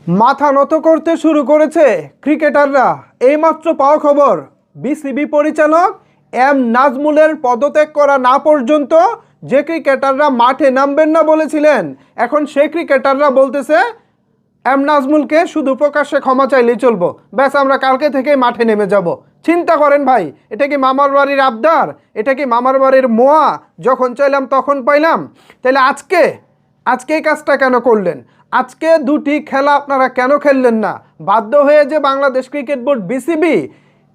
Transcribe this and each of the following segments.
মাথা নত করতে শুরু করেছে ক্রিকেটাররা। এইমাত্র পাওয়া খবর, বিসিবি পরিচালক এম নাজমুলের পদত্যাগ করা না পর্যন্ত যে ক্রিকেটাররা মাঠে নামবেন না বলেছিলেন, এখন সেই ক্রিকেটাররা বলতেছে এম নাজমুলকে শুধু প্রকাশ্যে ক্ষমা চাইলেই চলবো, ব্যাস আমরা কালকে থেকেই মাঠে নেমে যাব। চিন্তা করেন ভাই, এটা কি মামার বাড়ির আবদার? এটা কি মামার বাড়ির মোয়া? যখন চাইলাম তখন পাইলাম। তাহলে আজকে এই কাজটা কেন করলেন? আজকে দুটি খেলা আপনারা কেন খেললেন না? বাধ্য হয়ে যে বাংলাদেশ ক্রিকেট বোর্ড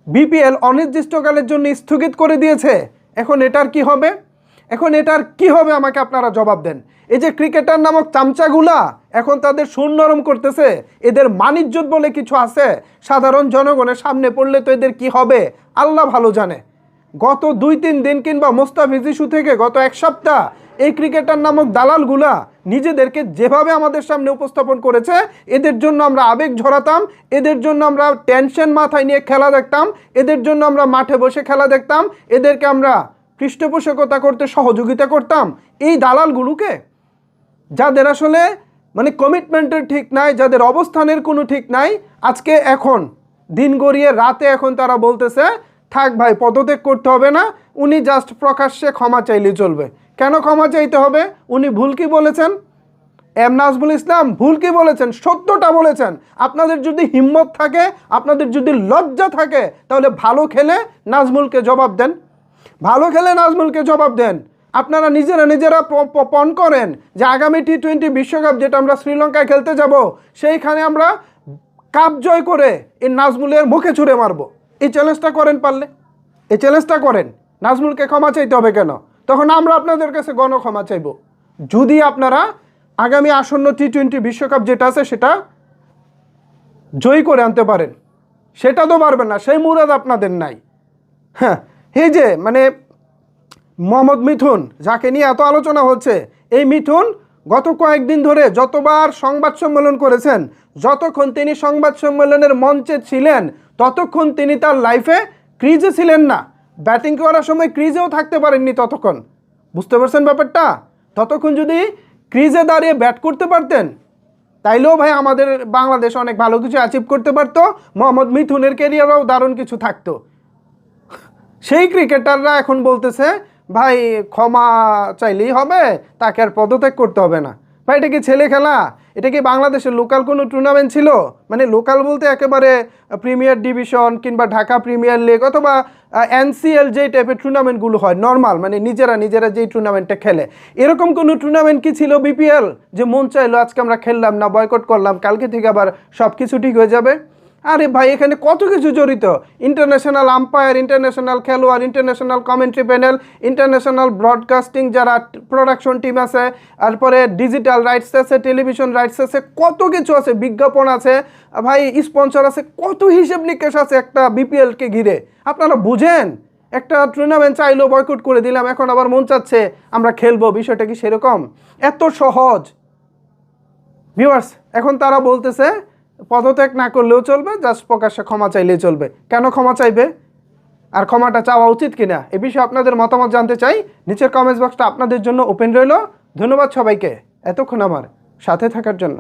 বিপিএল অনির্দিষ্টকালের জন্য স্থগিত করে দিয়েছে, এখন এটার কি হবে আমাকে আপনারা জবাব দেন। এই যে ক্রিকেটার নামক চামচাগুলা এখন তাদের সুর নরম করতেছে, এদের মানিজ্জত বলে কিছু আছে, সাধারণ জনগণের সামনে পড়লে তো এদের কি হবে আল্লাহ ভালো জানে। গত 2-3 দিন কিংবা মোস্তাফিজ ইস্যু থেকে গত এক সপ্তাহ এই ক্রিকেটার নামক দালালগুলা নিজেদেরকে যেভাবে আমাদের সামনে উপস্থাপন করেছে, এদের জন্য আমরা আবেগ ঝরাতাম, এদের জন্য আমরা টেনশন মাথায় নিয়ে খেলা দেখতাম, এদের জন্য আমরা মাঠে বসে খেলা দেখতাম, এদেরকে আমরা পৃষ্ঠপোষকতা করতে সহযোগিতা করতাম। এই দালালগুলোকে, যাদের আসলে মানে কমিটমেন্টের ঠিক নাই, যাদের অবস্থানের কোনো ঠিক নাই, আজকে এখন দিন গড়িয়ে রাতে এখন তারা বলতেছে থাক ভাই, পদত্যাগ করতে হবে না, উনি জাস্ট প্রকাশ্যে ক্ষমা চাইলেই চলবে। কেন ক্ষমা চাইতে হবে? উনি ভুল কি বলেছেন? এম নাজমুল ইসলাম ভুল কি বলেছেন? সত্যটা বলেছেন। আপনাদের যদি হিম্মত থাকে, আপনাদের যদি লজ্জা থাকে, তাহলে ভালো খেলে নাজমুলকে জবাব দেন। আপনারা নিজেরা পণ করেন যে আগামী T20 বিশ্বকাপ যেটা আমরা শ্রীলঙ্কায় খেলতে যাব, সেইখানে আমরা কাপ জয় করে এই নাজমুলের মুখে ছুঁড়ে মারবো। এই চ্যালেঞ্জটা করেন, পারলে এই চ্যালেঞ্জটা করেন। নাজমুলকে ক্ষমা চাইতে হবে কেন? তখন আমরা আপনাদের কাছে ক্ষমা চাইব। যদি আপনারা আগামী আসন্ন T20 বিশ্বকাপ যেটা আছে সেটা জয়ী করে আনতে পারেন। সেটা তো পারবেন না, সেই মুরাদ আপনাদের নাই। হ্যাঁ, এই যে মানে মোহাম্মদ মিঠুন, যাকে নিয়ে এত আলোচনা হচ্ছে, এই মিঠুন গত কয়েকদিন ধরে যতবার সংবাদ সম্মেলন করেছেন, যতক্ষণ তিনি সংবাদ সম্মেলনের মঞ্চে ছিলেন ততক্ষণ তিনি তার লাইফে ক্রিজে ছিলেন না। ব্যাটিং করার সময় ক্রিজেও থাকতে পারেননি ততক্ষণ। বুঝতে পারছেন ব্যাপারটা? ততক্ষণ যদি ক্রিজে দাঁড়িয়ে ব্যাট করতে পারতেন, তাইলেও ভাই আমাদের বাংলাদেশ অনেক ভালো কিছু অ্যাচিভ করতে পারতো। মোহাম্মদ মিঠুনের ক্যারিয়ারও দারুণ কিছু থাকতো। সেই ক্রিকেটাররা এখন বলতেছে ভাই ক্ষমা চাইলেই হবে, তাকে আর পদত্যাগ করতে হবে না। ভাই এটা কি ছেলে খেলা? এটা কি বাংলাদেশের লোকাল কোনো টুর্নামেন্ট ছিল? মানে লোকাল বলতে একেবারে প্রিমিয়ার ডিভিশন কিংবা ঢাকা প্রিমিয়ার লিগ অথবা NCL যেই টাইপের টুর্নামেন্টগুলো হয় নর্মাল, মানে নিজেরা যেই টুর্নামেন্টটা খেলে, এরকম কোনো টুর্নামেন্ট কি ছিল বিপিএল যে মন চাইলো আজকে আমরা খেললাম না, বয়কট করলাম, কালকে থেকে আবার সব কিছু ঠিক হয়ে যাবে? আরে ভাই, এখানে কত কিছু জড়িত। ইন্টারন্যাশনাল আম্পায়ার, ইন্টারন্যাশনাল খেলোয়াড়, international commentary panel, international broadcasting যারা প্রোডাকশন টিম আছে, তারপরে ডিজিটাল রাইটস আছে, টেলিভিশন রাইটস আছে, কত কিছু আছে, বিজ্ঞাপন আছে ভাই, স্পন্সর আছে, কত হিসেব নিকেশ আছে একটা বিপিএলকে ঘিরে। আপনারা বুঝেন? একটা টুর্নামেন্ট চাইলেও বয়কট করে দিলাম, এখন আবার মন চাচ্ছে আমরা খেলবো, বিষয়টা কি সেরকম? এত সহজ? ভিউয়ার্স, এখন তারা বলতেছে পদত্যাগ না করলেও চলবে, জাস্ট প্রকাশ্যে ক্ষমা চাইলেই চলবে। কেন ক্ষমা চাইবে? আর ক্ষমাটা চাওয়া উচিত কিনা এ বিষয়ে আপনাদের মতামত জানতে চাই। নিচের কমেন্টস বক্সটা আপনাদের জন্য ওপেন রইল। ধন্যবাদ সবাইকে এতক্ষণ আমার সাথে থাকার জন্য।